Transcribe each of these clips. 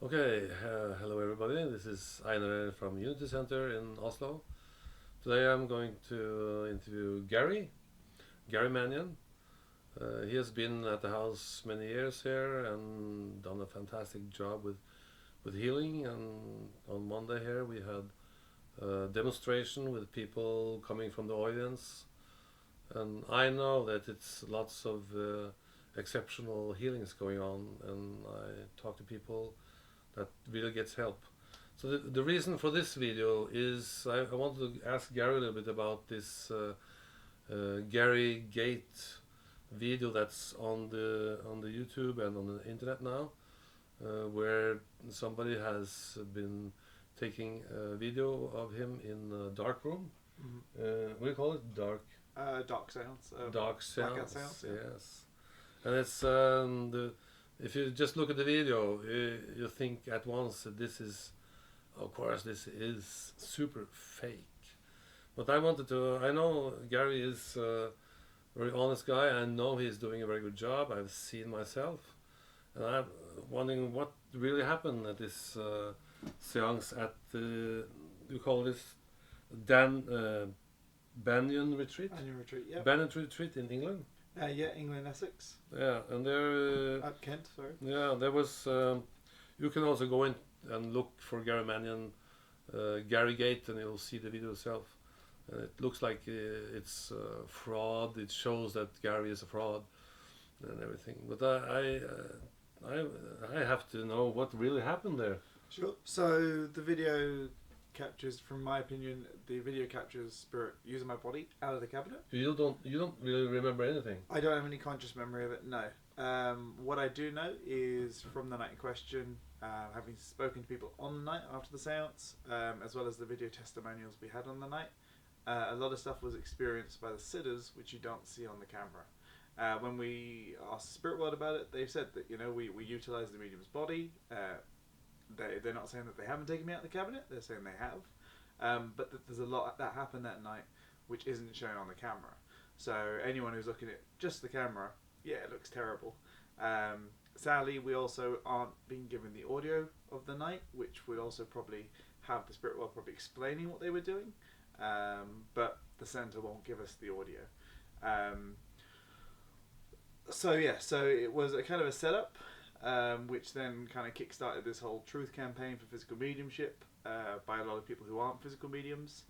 Okay, hello everybody. This is Einar from Unity Center in Oslo. Today I'm going to interview Gary Mannion. He has been at the house many years here and done a fantastic job with healing. And on Monday here we had a demonstration with people coming from the audience. And I know that it's lots of exceptional healings going on, and I talk to people that really gets help. So the reason for this video is I wanted to ask Gary a little bit about this Gary Gate video that's on the YouTube and on the internet now, where somebody has been taking a video of him in a dark room. What do you call it? Dark seance. Dark Blackout seance. seance. Yeah. Yes, and it's if you just look at the video, you think at once that this is, of course, this is super fake. But I know Gary is a very honest guy. I know he's doing a very good job. I've seen myself. And I'm wondering what really happened at this seance at you call this Mannion retreat? Annual retreat. Yeah. Mannion retreat in England? Yeah, England, Essex. Yeah, and there. At Kent, sorry. Yeah, there was. You can also go in and look for Gary Mannion, Gary Gate, and you'll see the video itself. And it looks like it's fraud. It shows that Gary is a fraud and everything. But I have to know what really happened there. Sure. So the video captures, from my opinion, the video captures spirit using my body out of the cabinet. You don't really remember anything. I don't have any conscious memory of it. No. What I do know is from the night in question, having spoken to people on the night after the seance, as well as the video testimonials we had on the night, a lot of stuff was experienced by the sitters, which you don't see on the camera. When we asked the spirit world about it, they've said that we utilize the medium's body. They're not saying that they haven't taken me out of the cabinet. They're saying they have, but there's a lot that happened that night which isn't shown on the camera. So anyone who's looking at just the camera, yeah, it looks terrible. Sadly, we also aren't being given the audio of the night, which would also probably have the spirit world probably explaining what they were doing, but the centre won't give us the audio. So it was a kind of a setup, which then kind of kick-started this whole truth campaign for physical mediumship by a lot of people who aren't physical mediums,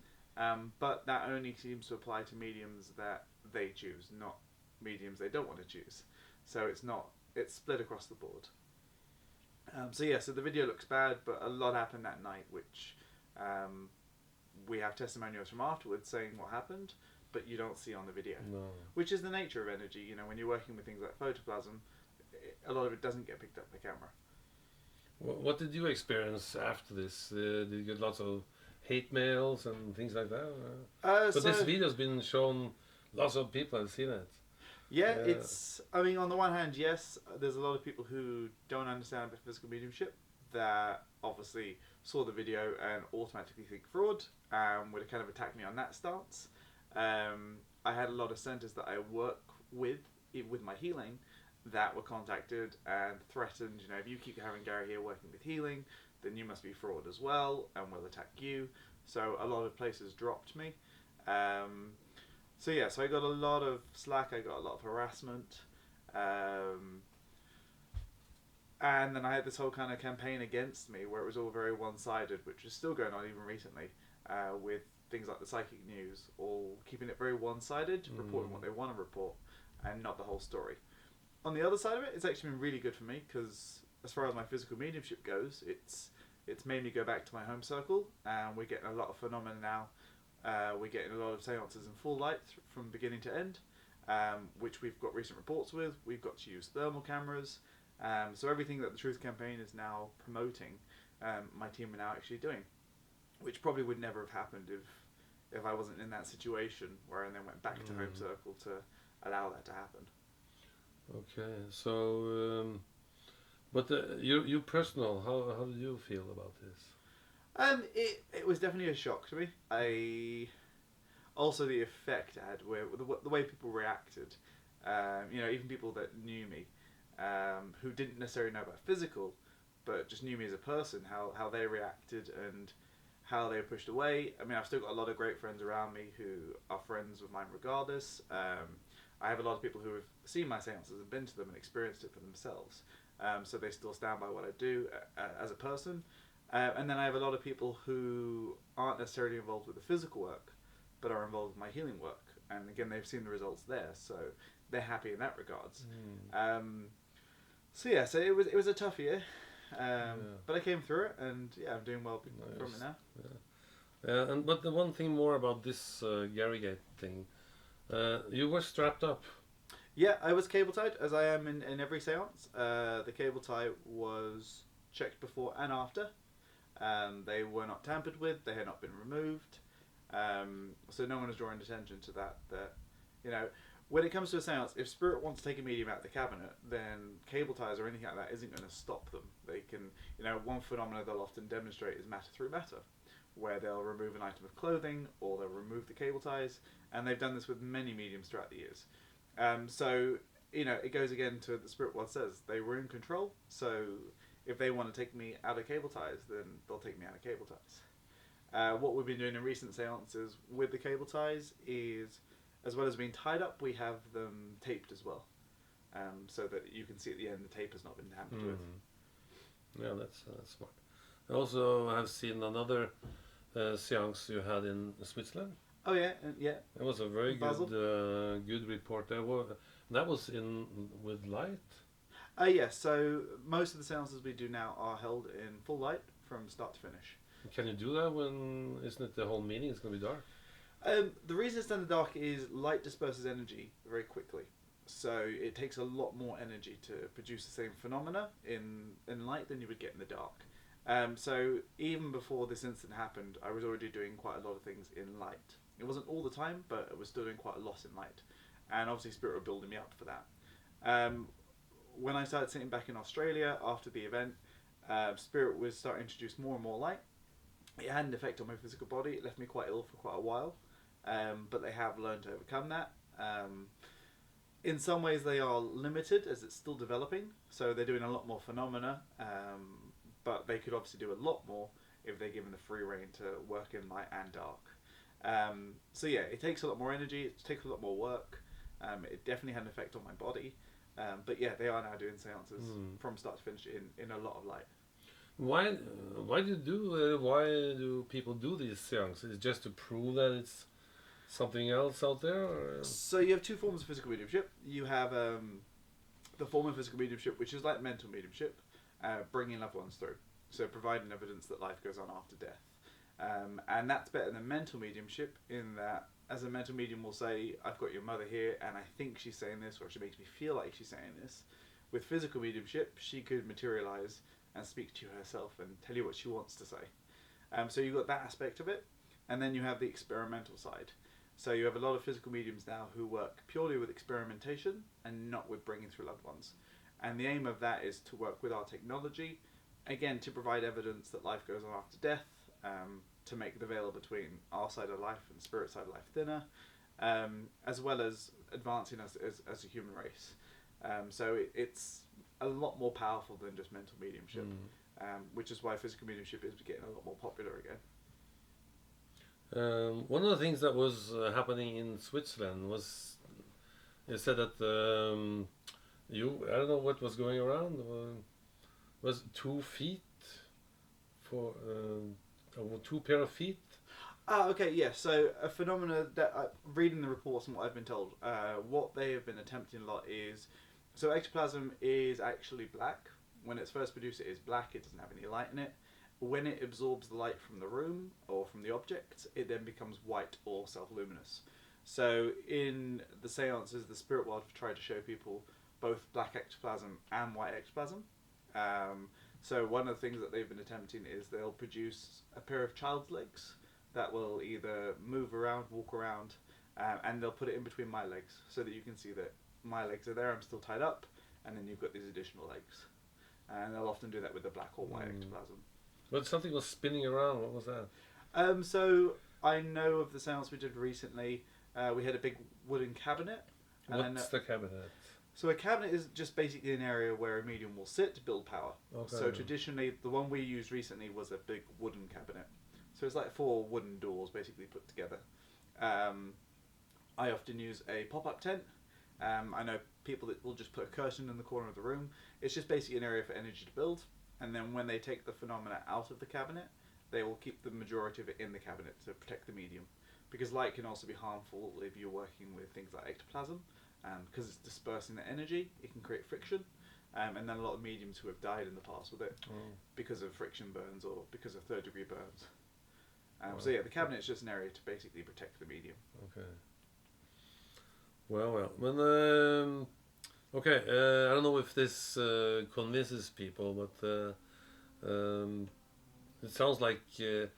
but that only seems to apply to mediums that they choose, not mediums they don't want to choose. So it's split across the board. So the video looks bad, but a lot happened that night, which we have testimonials from afterwards saying what happened, but you don't see on the video. No. Which is the nature of energy. When you're working with things like photoplasm, a lot of it doesn't get picked up by camera. What did you experience after this? Did you get lots of hate mails and things like that? But this video's been shown, lots of people have seen it. Yeah, it's, on the one hand, yes, there's a lot of people who don't understand about physical mediumship that obviously saw the video and automatically think fraud, would kind of attack me on that stance. I had a lot of centres that I work with my healing that were contacted and threatened, if you keep having Gary here working with healing, then you must be fraud as well, and we'll attack you. So a lot of places dropped me. So I got a lot of slack, I got a lot of harassment, and then I had this whole kind of campaign against me where it was all very one-sided, which is still going on even recently, with things like the Psychic news, all keeping it very one-sided, reporting what they want to report, and not the whole story. On the other side of it, it's actually been really good for me, because as far as my physical mediumship goes, it's made me go back to my home circle, and we're getting a lot of phenomena now. We're getting a lot of seances in full light from beginning to end, which we've got recent reports with. We've got to use thermal cameras. So everything that the Truth Campaign is now promoting, my team are now actually doing, which probably would never have happened if I wasn't in that situation where I then went back to home circle to allow that to happen. Okay, so but you personal, how did you feel about this? It was definitely a shock to me. Also the effect it had, where the way people reacted. Even people that knew me, who didn't necessarily know about physical, but just knew me as a person, how they reacted and how they were pushed away. I mean, I've still got a lot of great friends around me who are friends of mine regardless. I have a lot of people who have seen my seances and been to them and experienced it for themselves. So they still stand by what I do as a person. And then I have a lot of people who aren't necessarily involved with the physical work, but are involved with my healing work. And again, they've seen the results there, so they're happy in that regards. So it was a tough year, but I came through it, and I'm doing well from it now. But the one thing more about this Gary Gate thing, you were strapped up. Yeah, I was cable tied, as I am in every seance. The cable tie was checked before and after. They were not tampered with. They had not been removed. So no one was drawing attention to that. When it comes to a seance, if spirit wants to take a medium out of the cabinet, then cable ties or anything like that isn't going to stop them. They can, one phenomenon they'll often demonstrate is matter through matter, where they'll remove an item of clothing or they'll remove the cable ties, and they've done this with many mediums throughout the years. It goes again to the spirit world says they were in control. So if they want to take me out of cable ties, then they'll take me out of cable ties. What we've been doing in recent seances with the cable ties is, as well as being tied up, we have them taped as well, so that you can see at the end the tape has not been tampered with. Yeah, that's smart. I also have seen another seance you had in Switzerland. Oh yeah, yeah. It was a very Basel. good report. That was in with light. Yes. So most of the seances we do now are held in full light from start to finish. Can you do that when isn't it the whole meeting is going to be dark? The reason it's done in the dark is light disperses energy very quickly. So it takes a lot more energy to produce the same phenomena in light than you would get in the dark. So even before this incident happened, I was already doing quite a lot of things in light. It wasn't all the time, but I was still doing quite a lot in light. And obviously Spirit were building me up for that. When I started sitting back in Australia after the event, Spirit was starting to introduce more and more light. It had an effect on my physical body. It left me quite ill for quite a while. But they have learned to overcome that. In some ways they are limited as it's still developing, so they're doing a lot more phenomena, but they could obviously do a lot more if they're given the free rein to work in light and dark. It takes a lot more energy, it takes a lot more work. It definitely had an effect on my body, but they are now doing seances from start to finish in a lot of light. Why do people do these seances? Just to prove that it's something else out there? Or? So you have two forms of physical mediumship. You have the form of physical mediumship, which is like mental mediumship, bringing loved ones through. So providing evidence that life goes on after death. And that's better than mental mediumship in that, as a mental medium will say, I've got your mother here and I think she's saying this, or she makes me feel like she's saying this. With physical mediumship, she could materialize and speak to you herself and tell you what she wants to say. So you've got that aspect of it. And then you have the experimental side. So you have a lot of physical mediums now who work purely with experimentation and not with bringing through loved ones. And the aim of that is to work with our technology, again, to provide evidence that life goes on after death, to make the veil between our side of life and spirit side of life thinner, as well as advancing us as a human race. So it's a lot more powerful than just mental mediumship, which is why physical mediumship is getting a lot more popular again. One of the things that was happening in Switzerland was, it said that I don't know what was going around, was 2 feet for 2 pair of feet. Okay, yeah. So a phenomena that reading the reports and what I've been told, what they have been attempting a lot is, so ectoplasm is actually black. When it's first produced, it is black. It doesn't have any light in it. When it absorbs the light from the room or from the object, it then becomes white or self-luminous. So in the seances, the spirit world have tried to show people both black ectoplasm and white ectoplasm. So one of the things that they've been attempting is they'll produce a pair of child's legs that will either move around, walk around, and they'll put it in between my legs so that you can see that my legs are there, I'm still tied up, and then you've got these additional legs. And they'll often do that with the black or white ectoplasm. But something was spinning around. What was that? So I know of the seance we did recently. We had a big wooden cabinet. What's the cabinet? So a cabinet is just basically an area where a medium will sit to build power. Okay. So traditionally, the one we used recently was a big wooden cabinet. So it's like 4 wooden doors basically put together. I often use a pop-up tent. I know people that will just put a curtain in the corner of the room. It's just basically an area for energy to build. And then when they take the phenomena out of the cabinet, they will keep the majority of it in the cabinet to protect the medium. Because light can also be harmful if you're working with things like ectoplasm. Because it's dispersing the energy, it can create friction. And then a lot of mediums who have died in the past with it because of friction burns or because of third-degree burns. So yeah, the cabinet is just an area to basically protect the medium. Okay. Well. Okay. I don't know if this convinces people, but it sounds like you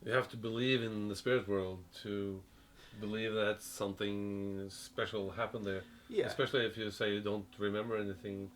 have to believe in the spirit world to believe that something special happened there. Yeah. Especially if you say you don't remember anything.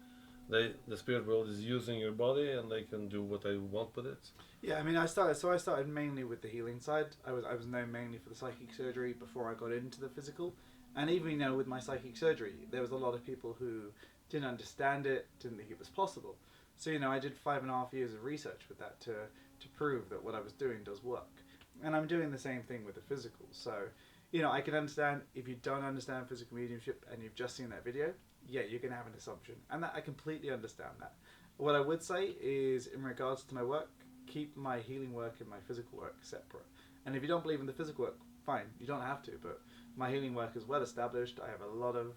The spirit world is using your body and they can do what they want with it. Yeah, I mean, I started mainly with the healing side. I was known mainly for the psychic surgery before I got into the physical. And even, with my psychic surgery, there was a lot of people who didn't understand it, didn't think it was possible. So, I did 5.5 years of research with that to prove that what I was doing does work. And I'm doing the same thing with the physical. So, I can understand if you don't understand physical mediumship and you've just seen that video, yeah, you're going to have an assumption. And that I completely understand that. What I would say is, in regards to my work, keep my healing work and my physical work separate. And if you don't believe in the physical work, fine, you don't have to, but my healing work is well established. I have a lot of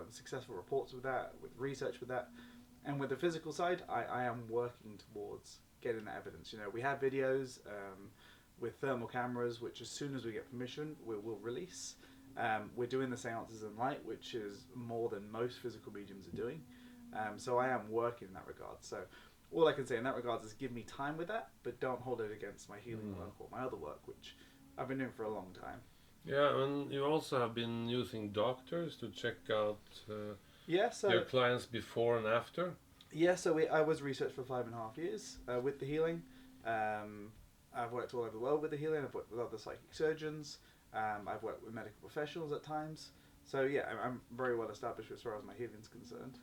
successful reports with that, with research with that. And with the physical side, I am working towards getting that evidence. We have videos with thermal cameras, which as soon as we get permission, we'll release. We're doing the seances in light, which is more than most physical mediums are doing. So I am working in that regard. So all I can say in that regard is give me time with that, but don't hold it against my healing work or my other work, which I've been doing for a long time. Yeah, and you also have been using doctors to check out So your clients before and after. Yeah, so I was researched for 5.5 years with the healing. I've worked all over the world with the healing. I've worked with other psychic surgeons. I've worked with medical professionals at times. So yeah, I'm very well established as far as my healing is concerned.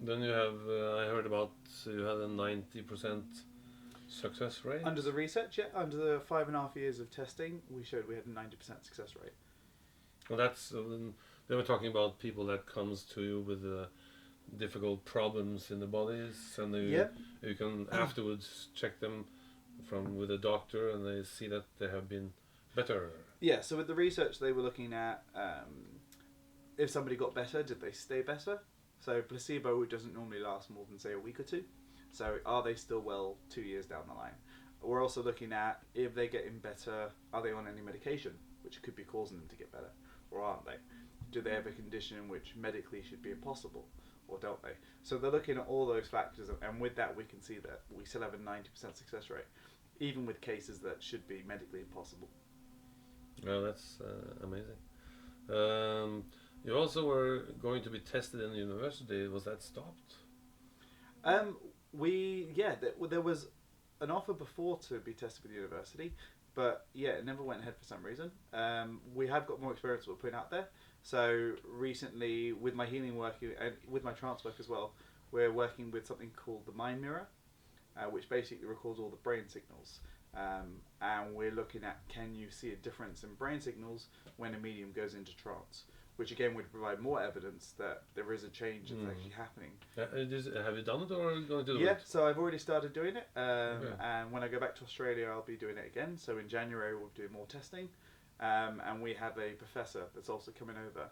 Then you have, I heard about, you had a 90% success rate? Under the research, yeah. Under the 5.5 years of testing, we showed we had a 90% success rate. Well, that's, they were talking about people that comes to you with difficult problems in the bodies, and you can afterwards check them with a doctor, and they see that they have been better. Yeah, so with the research, they were looking at if somebody got better, did they stay better? So placebo doesn't normally last more than, say, a week or two. So are they still well 2 years down the line? We're also looking at if they're getting better, are they on any medication, which could be causing them to get better, or aren't they? Do they have a condition which medically should be impossible, or don't they? So they're looking at all those factors, and with that we can see that we still have a 90% success rate, even with cases that should be medically impossible. Well, that's amazing. You also were going to be tested in the university. Was that stopped? There was an offer before to be tested with the university, but yeah, it never went ahead for some reason. We have got more experience we're putting out there. So recently, with my healing work and with my trance work as well, we're working with something called the mind mirror, which basically records all the brain signals. And we're looking at, can you see a difference in brain signals when a medium goes into trance? Which again would provide more evidence that there is a change that's actually happening. Have you done it or are you going to do it? Yeah, so I've already started doing it. And when I go back to Australia, I'll be doing it again. So in January, we'll do more testing. And we have a professor that's also coming over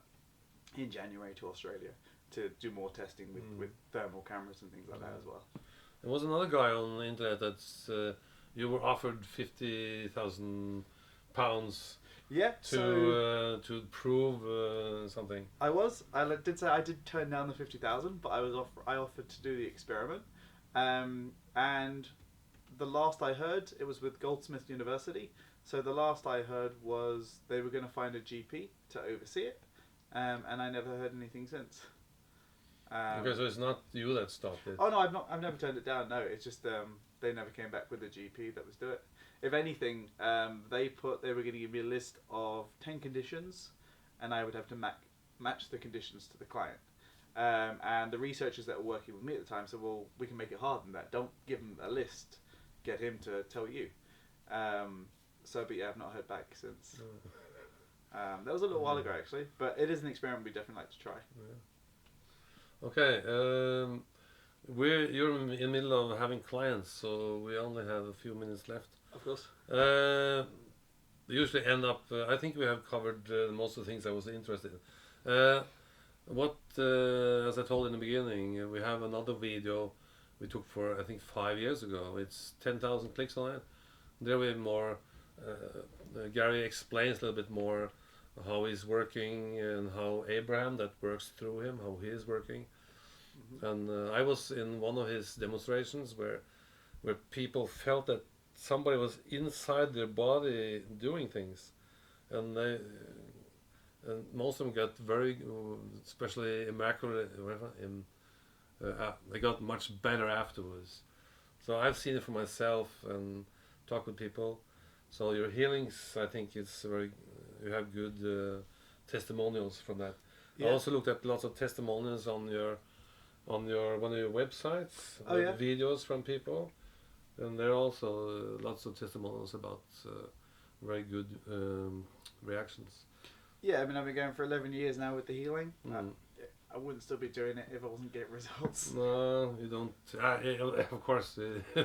in January to Australia to do more testing with thermal cameras and things like that as well. There was another guy on the internet that's you were offered £50,000 Yeah, to prove something. I did turn down the 50,000, but I offered to do the experiment, and the last I heard, it was with Goldsmith University. So the last I heard was they were going to find a GP to oversee it, and I never heard anything since. Okay, so it's not you that stopped it. Oh no, I've never turned it down. No, it's just they never came back with a GP that was do it. If anything, they were going to give me a list of 10 conditions, and I would have to match the conditions to the client. And the researchers that were working with me at the time said, well, we can make it harder than that. Don't give him a list. Get him to tell you. But yeah, I've not heard back since. That was a little while ago, actually. But it is an experiment we definitely like to try. Yeah. Okay. You're in the middle of having clients, so we only have a few minutes left. Of course. We usually end up. I think we have covered most of the things I was interested in. As I told in the beginning, we have another video we took for I think 5 years ago. It's 10,000 clicks on it. There we have more. Gary explains a little bit more how he's working and how Abraham that works through him, how he is working. And I was in one of his demonstrations where people felt that somebody was inside their body doing things, and most of them got very, especially immaculate, they got much better afterwards. So I've seen it for myself and talked with people. So your healings, I think it's very, you have good testimonials from that. Yeah. I also looked at lots of testimonials on one of your websites, videos from people, and there are also lots of testimonials about very good reactions. Yeah, I mean, I've been going for 11 years now with the healing. I wouldn't still be doing it if I wasn't getting results. No, you don't. Of course,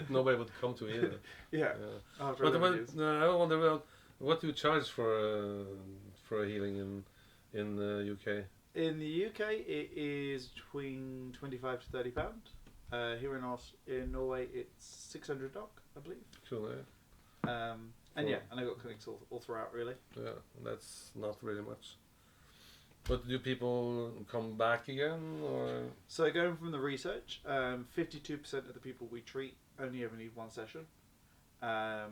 nobody would come to either. Yeah. After But 11 years. I wonder about what do you charge for a healing in the UK? In the UK, it is between 25 to 30 pound. Here in Norway, it's 600 NOK, I believe. Cool, yeah. And I've got clinics all throughout, really. Yeah, that's not really much. But do people come back again, or? So going from the research, 52% of the people we treat only ever need one session. After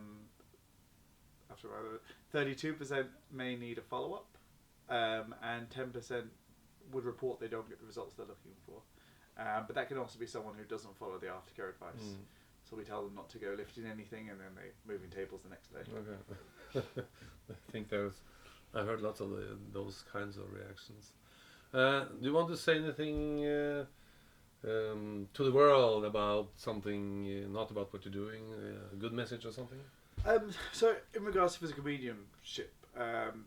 32% may need a follow-up, and 10% would report they don't get the results they're looking for. But that can also be someone who doesn't follow the aftercare advice. So we tell them not to go lifting anything, and then they moving tables the next day. Okay. I think I've heard lots of those kinds of reactions. Do you want to say anything to the world about something, not about what you're doing, a good message or something? So in regards to physical mediumship,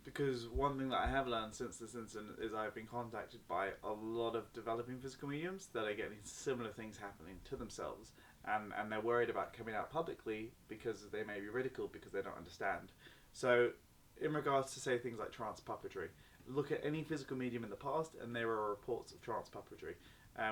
because one thing that I have learned since this incident is I've been contacted by a lot of developing physical mediums that are getting similar things happening to themselves, and they're worried about coming out publicly because they may be ridiculed because they don't understand. So in regards to, say, things like trance puppetry, look at any physical medium in the past and there are reports of trance puppetry.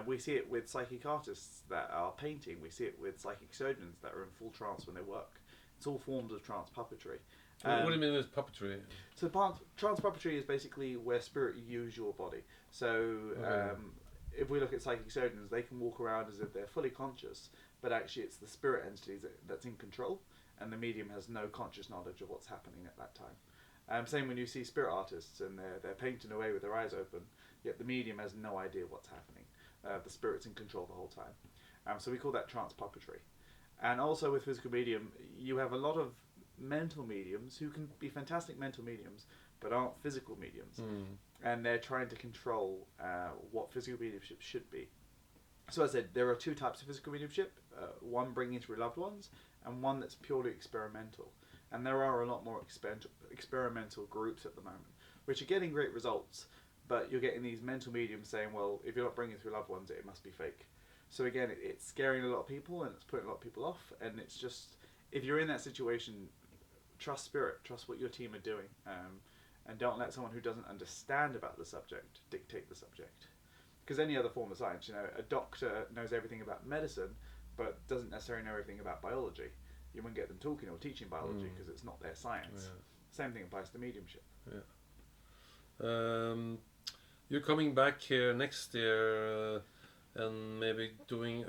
We see it with psychic artists that are painting. We see it with psychic surgeons that are in full trance when they work. It's all forms of trance puppetry. What do you mean with puppetry? So trance puppetry is basically where spirit use your body. So if we look at psychic surgeons, they can walk around as if they're fully conscious, but actually it's the spirit entity that's in control, and the medium has no conscious knowledge of what's happening at that time. Same when you see spirit artists and they're painting away with their eyes open, yet the medium has no idea what's happening. The spirit's in control the whole time. So we call that trance puppetry. And also with physical medium, you have a lot of mental mediums who can be fantastic mental mediums, but aren't physical mediums. And they're trying to control what physical mediumship should be. So as I said, there are two types of physical mediumship, one bringing through loved ones, and one that's purely experimental. And there are a lot more experimental groups at the moment, which are getting great results, but you're getting these mental mediums saying, well, if you're not bringing through loved ones, it must be fake. So again, it's scaring a lot of people, and it's putting a lot of people off, and it's just, if you're in that situation, trust spirit, trust what your team are doing, and don't let someone who doesn't understand about the subject dictate the subject. Because any other form of science, a doctor knows everything about medicine, but doesn't necessarily know everything about biology. You wouldn't get them talking or teaching biology because it's not their science. Same thing applies to mediumship. You're coming back here next year and maybe doing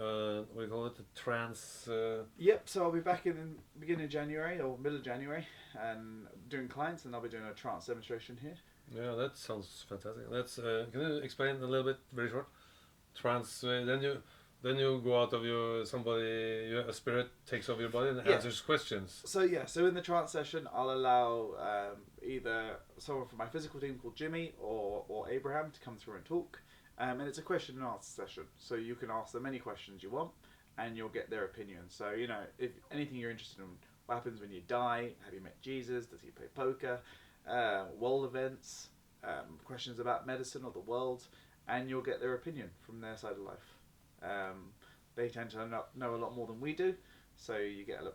we call it a trance. Yep. So I'll be back in the beginning of January or middle of January and doing clients, and I'll be doing a trance demonstration here. Yeah, that sounds fantastic. Let's can you explain a little bit, very short? Trance. Then you go out of a spirit takes over your body and answers questions. So in the trance session, I'll allow either someone from my physical team called Jimmy or Abraham to come through and talk, And it's a question and answer session, so you can ask them any questions you want, and you'll get their opinion. So if anything you're interested in, what happens when you die? Have you met Jesus? Does he play poker? World events, questions about medicine or the world, and you'll get their opinion from their side of life. They tend to know a lot more than we do, so you get a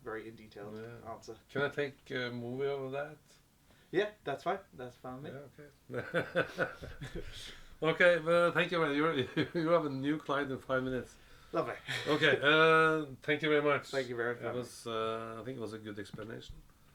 very in detailed answer. Can I take a movie over that? Yeah, that's fine. That's fine with me. Yeah, okay. Okay, well, thank you. You have a new client in 5 minutes. Lovely. Okay, thank you very much. Thank you very much. It was, I think it was a good explanation.